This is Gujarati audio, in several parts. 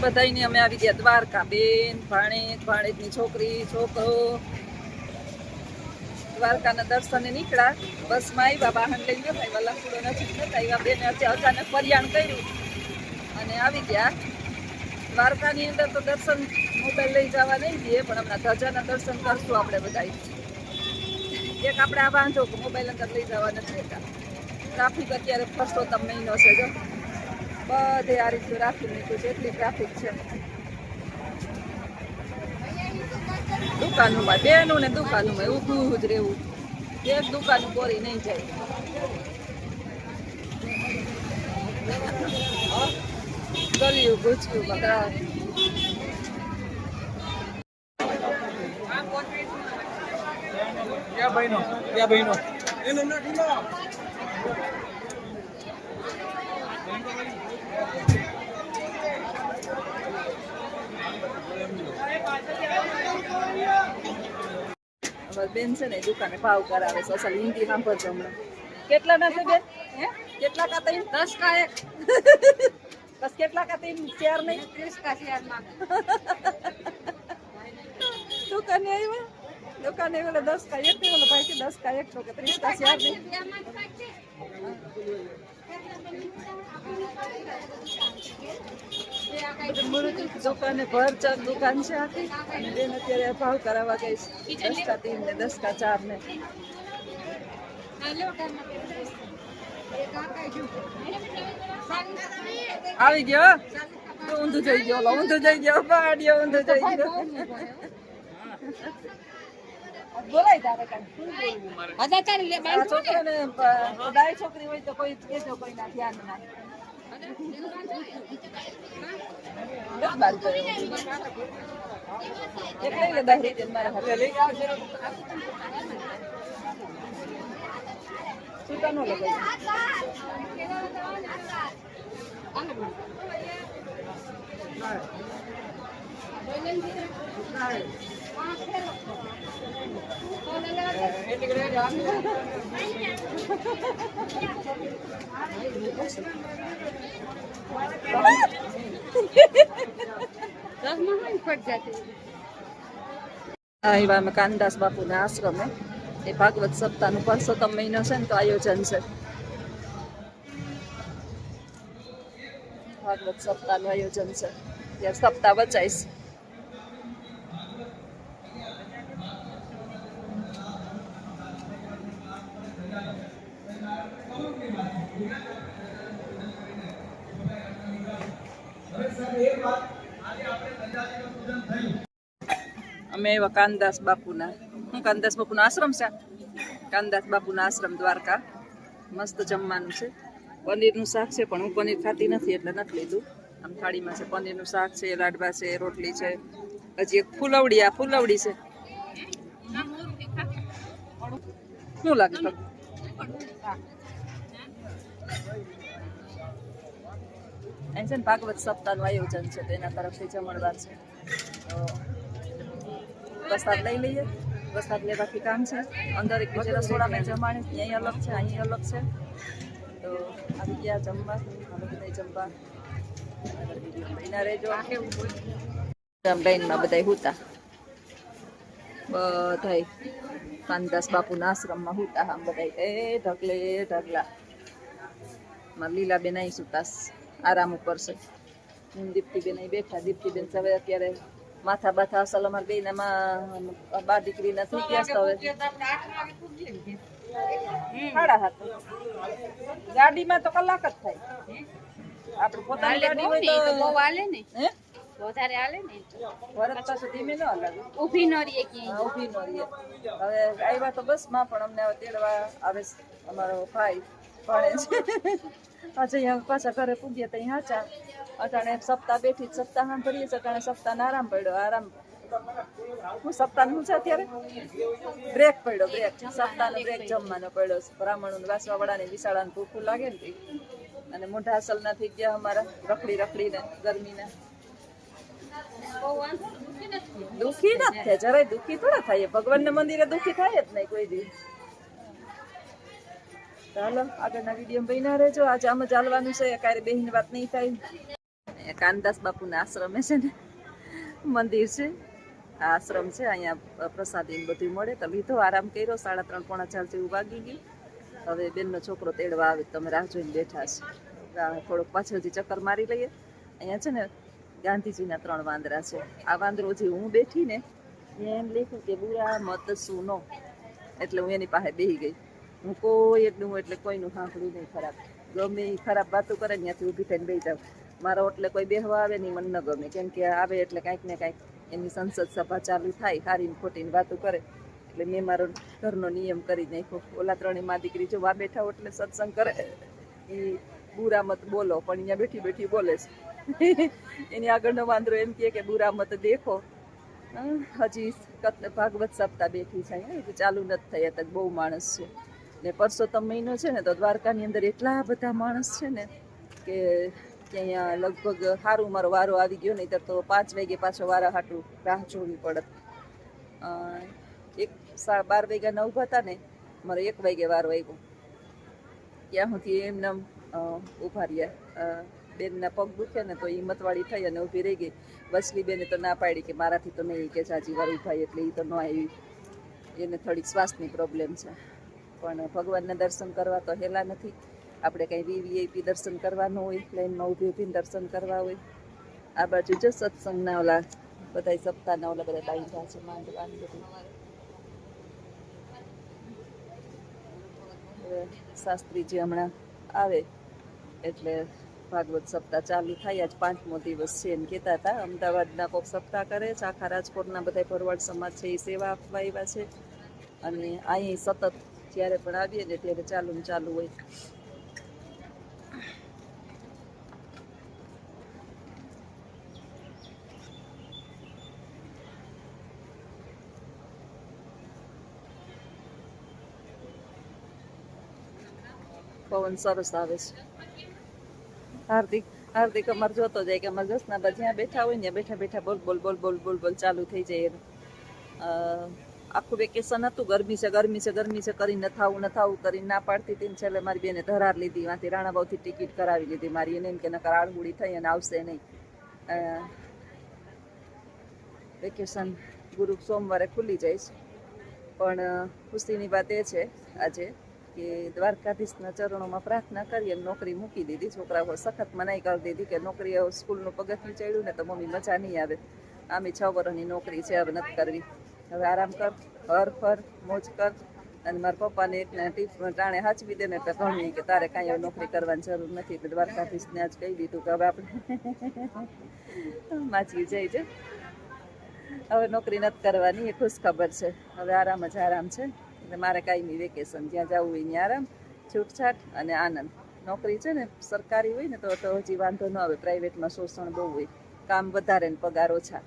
બધાયને અમે આવી ગયા દ્વારકા. બેન, ભાણેજ, ભાણેજની છોકરી, છોકરો. દ્વારકાના દર્શને નીકળ્યા. બસમાં આવ્યા, વાહન લઈ ગયો ભાઈ વલાસુડો નજીક નતા આવ્યા. બેને અચાનક ફરિયાણ કર્યું અને આવી ગયા. દ્વારકાની અંદર તો દર્શન મોબાઈલ લઈ જવા નહીં દઈએ, પણ હમણાં ધજાના દર્શન કરશું આપણે બધા. એક આપણે આ વાંધો મોબાઈલ અંદર લઈ જવા નથી દેતા. ટ્રાફિક અત્યારે પુરુષોત્તમ મહિનો છે, જો બધે આ રીતે રાખી મૂક્યું છે, એટલી ટ્રાફિક છે. દુકાનોમાં બેનું ને દુકાનોમાં ઊભું જ રહેવું. એક દુકાન કોરી નહીં જાય. ગલ્યું ગુચક્યું બકરા. બેન છે ને દુકાને ભાવ કરાવે છે. અસલ હિન્દી સાંભળજો હમણાં. કેટલા ના છે બેન? કેટલા કા તઈ? 10 કા એક. બસ કેટલા કા તઈ? 4 નહીં, 30 કા 4 માં. દુકાને આવ્યા, દુકાને આવ્યા 10 કા 1 ઓલો ભાઈ કે 10 કા 1 તો કે 30 કા 4 નહીં. દુકાને ભરચક દુકાન છે આખી. અને બેન અત્યારે ભાવ કરાવવા ગઈ છે 10 કા 3 ને 10 કા 4 ને. આવી ગયો, ઊંધું જઈ ગયો, ઊંધું જઈ ગયો, પાડ્યો ઊંધું જઈ ગયો. બોલાય તારે છોકરીને ડાય છોકરી હોય તો કોઈ કેજો, કોઈ ના ધ્યાન ના. કાનદાસ બાપુના આશ્રમે એ ભાગવત સપ્તાહનું પુરુષોત્તમ મહિનો છે ને તો આયોજન છે. ભાગવત સપ્તાહનું આયોજન છે. ત્યારે સપ્તાહ વચાઈશ. અમે એવા કાનદાસ બાપુના, હું કાનદાસ બાપુનો આશ્રમ છે, કાનદાસ બાપુના આશ્રમ દ્વારકા. મસ્ત જમવાનું છે. પનીરનું શાક છે, પણ હું પનીર ખાતી નથી એટલે નથી લીધું. આમ થાળીમાં છે પનીરનું શાક છે, લાડવા છે, રોટલી છે, હજી એક ફૂલવડી. આ ફૂલવડી છે. શું લાગે તમને? અહીં છે ને ભાગવત સપ્તાહનું આયોજન છે, તો એના તરફથી જમણવાર છે. તો પ્રસાદ લઈ લઈએ. પ્રસાદ લેવાથી કામ છે. અંદર એક બીજા રસોડામાં જમાડે, અહીં અલગ છે, અહીં અલગ છે. તો આવી ગયા જમવા. હવે બધા જમવા લઈને રહેજો. લાઈનમાં બધા હુતા, બધા કાનદાસ બાપુના આશ્રમમાં હુતા. આમ બધા એ ઢગલે ઢગલા. મારા લીલાબેન અહીં સુતાસ, આરામ ઉપર છે. દીપ્તિબેન અહીં બેઠા. દીપ્તિબેન હવે અત્યારે માથા બાથા અસલ અમારે બે નામાં બા દીકરી નથી ગયા. હવે 7:30. ગાડીમાં તો કલાક જ થાય. આપણે પોતાની ગાડી હોય તો બહુ હાલે ને, વધારે હાલે ને. વરસ પાસે ધીમે ન હાલે, ઊભી ન રહીએ ક્યાંય, ઊભી ન રહીએ. હવે આવ્યા તો બસમાં, પણ અમને હવે તેડવા આવે અમારો ભાઈ ભણે છે. આજે પાછા ઘરે પૂગ્યા ત્યાં હાચા. અટાણે સપ્તાહ બેઠી સપ્તાહ સાંભળીએ છીએ. અટાણે સપ્તાહને આરામ પડ્યો. આરામ હું સપ્તાહનું છે અત્યારે બ્રેક પડ્યો. બ્રેક સપ્તાહનો બ્રેક જમવાનો પડ્યો. બ્રાહ્મણોને વાસવા વાળાને વિશાળાને ભૂખું લાગે ને, અને મોઢા અસલ ના થઈ ગયા અમારા રખડી રખડીને ગરમીના. દુઃખી ના થાય, જરાય દુઃખી થોડા થાય. ભગવાનના મંદિરે દુઃખી થાય જ નહીં કોઈ દી. ચાલો આગળના વિડીયો બન્યા રહેજો. આજે આમ ચાલવાનું છે, ક્યારે બેહીને વાત નહીં થાય. અહીંયા કાનદાસ બાપુના આશ્રમે છે ને મંદિર છે, આ આશ્રમ છે. અહીંયા પ્રસાદી બધું મળે. તો લીધો, આરામ કર્યો. 3:30 પોણા 4 જેવું વાગી ગયું. હવે બેનનો છોકરો તેડવા આવે, તમે રાહ જોઈને બેઠા છે. થોડોક પાછળથી ચક્કર મારી લઈએ. અહીંયા છે ને ગાંધીજીના 3 વાંદરા છે. આ વાંદરો જે હું બેઠી ને એમ લખ્યું કે બુરા મત સુનો, એટલે હું એની પાસે બેસી ગઈ. હું કોઈ એટલું એટલે કોઈનું સાંભળ્યું નહીં ખરાબ. ગમે એ ખરાબ વાતો કરે ને ત્યાંથી ઊભી થઈને બેસી જાવ. મારો એટલે કોઈ બેહવા આવે નહીં, મને ન ગમે. કેમ કે આવે એટલે કાંઈક ને કાંઈક એની સંસદ સભા ચાલુ થાય, સારી ને ખોટીને વાતો કરે. એટલે મેં મારો ઘરનો નિયમ કરી નાખ્યો. ઓલા 3 માં દીકરી જો વા બેઠા એટલે સત્સંગ કરે, એ બુરા મત બોલો, પણ અહીંયા બેઠી બેઠી બોલે છે. એની આગળનો વાંદરો એમ કહે કે બુરા મત દેખો. હજી ભાગવત સપ્તાહ બેઠી છે અહીંયા, ચાલુ નથી થઈ. અત્યારે બહુ માણસ છે ને. પરસોત્તમ મહિનો છે ને, તો દ્વારકાની અંદર એટલા બધા માણસ છે ને કે અહીંયા લગભગ સારું મારો વારો આવી ગયો. નહીં તો 5 વાગે પાછો વારા હાટું રાહ જોવી પડત. 12 વાગ્યાના ઊભા હતા ને, મારો 1 વાગે વારો આવ્યો. ત્યાં સુધી એમને ઊભા રહ્યા. બેનના પગ દુખે ને તો હિંમતવાળી થઈ અને ઊભી રહી ગઈ. વસલી બેને તો ના પાડી કે મારાથી તો નહીં, કે જાજી વાર ઊભા, એટલે એ તો ન આવી. એને થોડીક શ્વાસની પ્રોબ્લેમ છે. પણ ભગવાનના દર્શન કરવા તો હેલા નથી. આપણે કંઈ વીવીઆઈપી દર્શન કરવાનું હોય, લાઈનમાં ઊભી ઊભીને દર્શન કરવા હોય. આ બાજુ જો સત્સંગના ઓલા બધા સપ્તાહના ઓલા બધા બાંધ્યા છે, માંડવા બધું. શાસ્ત્રીજી હમણાં આવે એટલે ભાગવત સપ્તાહ ચાલુ થાય. આજ 5મો દિવસ છે એમ કહેતા હતા. અમદાવાદના કોઈક સપ્તાહ કરે છે, આખા રાજકોટના બધા ભરવાડ સમાજ છે એ સેવા આપવા આવ્યા છે. અને અહીં સતત જ્યારે પણ આવીએ ને ત્યારે ચાલુ ને ચાલુ હોય. પવન સરસ આવે છે. હાર્દિક અમારે જોતો જાય કે અમારે જસનાબા જ્યાં બેઠા હોય ને બેઠા બેઠા બોલ બોલ બોલ બોલ બોલ બોલ ચાલુ થઈ જાય. આખું વેકેશન હતું, ગરમી છે ગરમી છે ગરમી છે કરીને નથાવું કરીને ના પાડતી હતી. છેલ્લે મારી બેને ધરાર લીધી, વાંથી રાણાબાઉથી ટિકિટ કરાવી લીધી મારી. એને એમ કે નકર આળગુડી થઈ અને આવશે નહીં. વેકેશન ગુરુ સોમવારે ખુલી જાય છે. પણ ખુશીની વાત એ છે આજે કે દ્વારકાધીશના ચરણોમાં પ્રાર્થના કરી અને નોકરી મૂકી દીધી. છોકરાઓ સખત મનાઈ કરી દીધી કે નોકરી સ્કૂલનું પગથિયું ચડ્યું ને તો મમ્મી મજા નહીં આવે. આમે 6 વર્ષની નોકરી છે, હવે નથી કરવી. હવે આરામ કર, હર ફર, મોજ કર. અને મારા પપ્પાને એકને ટીપ ટાણે હાચવી દે ને એટલે ઘણી કે તારે કાંઈ હવે નોકરી કરવાની જરૂર નથી. એટલે દ્વારકાધીશને આજ કહી દીધું કે હવે આપણે માચવી જાય છે, હવે નોકરી નથી કરવાની. એ ખુશ ખબર છે. હવે આરામ જ આરામ છે. એટલે મારે કાંઈ વેકેશન જ્યાં જવું હોય ત્યાં આરામ, છૂટછાટ અને આનંદ. નોકરી છે ને સરકારી હોય ને તો હજી વાંધો ન આવે. પ્રાઇવેટમાં શોષણ બહુ હોય, કામ વધારે ને પગાર ઓછા.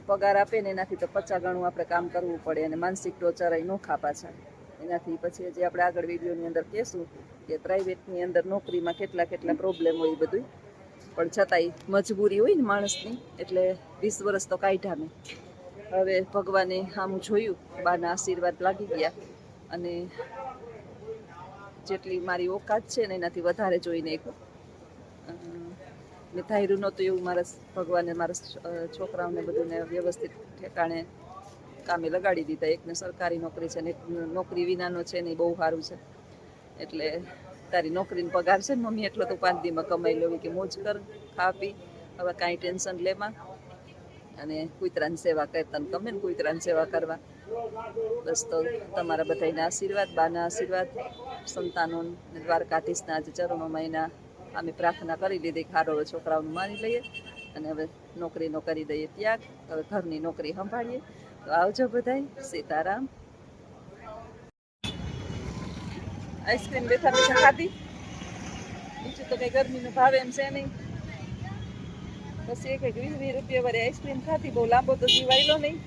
પગાર આપે ને એનાથી તો 50 ગણું આપણે કામ કરવું પડે અને માનસિક ટોર્ચર ન ખાપા છે. એનાથી પછી હજી આપણે આગળ વિડીયોની અંદર કહેશું કે પ્રાઇવેટની અંદર નોકરીમાં કેટલા પ્રોબ્લેમ હોય બધું. પણ છતાંય મજબૂરી હોય ને માણસની, એટલે 20 વર્ષ તો કાઢ્યા મેં. હવે ભગવાને આમ જોયું, બાના આશીર્વાદ લાગી ગયા અને જેટલી મારી ઓકાત છે ને એનાથી વધારે જોઈને એક મેં ધાર્યું નહોતું એવું મારા ભગવાને મારા છોકરાઓને બધુંને વ્યવસ્થિત ઠેકાણે કામે લગાડી દીધા. એકને સરકારી નોકરી છે ને એક નોકરી વિનાનો છે ને એ બહુ સારું છે. એટલે તારી નોકરીનો પગાર છે ને મમ્મી એટલો તો 5 દીમાં કમાઈ લેવી કે મોજ કર, ખા પી, હવે કાંઈ ટેન્શન લેમાં. અને કૂતરાની સેવા કરે, તને ગમે ને કૂતરાની સેવા કરવા. બસ તો તમારા બધાના આશીર્વાદ, બાના આશીર્વાદ, સંતાનો દ્વારકાધીશના આજે ચરણોમાં એના અમે પ્રાર્થના કરી લીધી કે સારો હવે છોકરાઓનું માની લઈએ અને હવે નોકરીનો કરી દઈએ ત્યાગ. હવે ઘરની નોકરી સંભાળીએ. તો આવજો બધાય. સીતારામ. આઈસ્ક્રીમ બેઠા બેઠા ખાધી. બીજું તો કઈ ગરમીનું ભાવે એમ છે નહીં. પછી 20 રૂપિયા વાળી આઈસ્ક્રીમ ખાધી. બહુ લાંબો તો જીવાયેલો નહીં.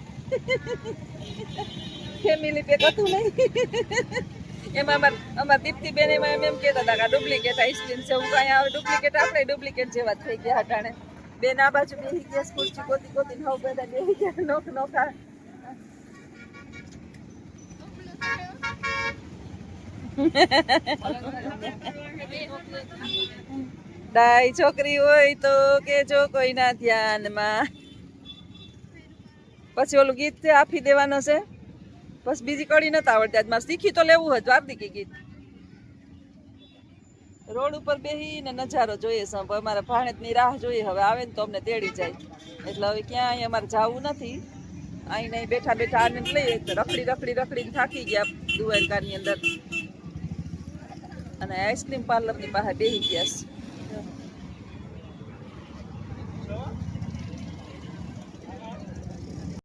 ફેમિલી પેક હતું નહીં. એમાં અમારા દીપ્તિબેન એમ કહેતા હતા કે ડુપ્લિકેટ આઈસ્ક્રીમ છે. હું કાંઈ આવે ડુપ્લિકેટ, આપણે ડુપ્લિકેટ જેવા થઈ ગયા હટાણે. બેન આ બાજુ બેસી ગયા, ખુરચી ગોતી હવે બધા બેસી ગયા નોખા. ડાઈ છોકરી હોય તો કેજો કોઈના ધ્યાનમાં. પછી ઓલું ગીત છે આપી દેવાનો છે. બસ બીજી કડી નથી આવડતી. આજ મારે શીખી તો લેવું હોય દ્વારદિકી ગીત. રોડ ઉપર બેહીને નજારો જોઈએ છે. અમારા ભાણેજની રાહ જોઈએ. હવે આવે ને તો અમને તેડી જાય. એટલે હવે ક્યાંય અમારે જવું નથી. અહીં નહીં બેઠા બેઠા આનંદ લઈએ. રખડીને થાકી ગયા દ્વારકાની અંદર. અને આઈસ્ક્રીમ પાર્લરની પાસે બેસી ગયા છે.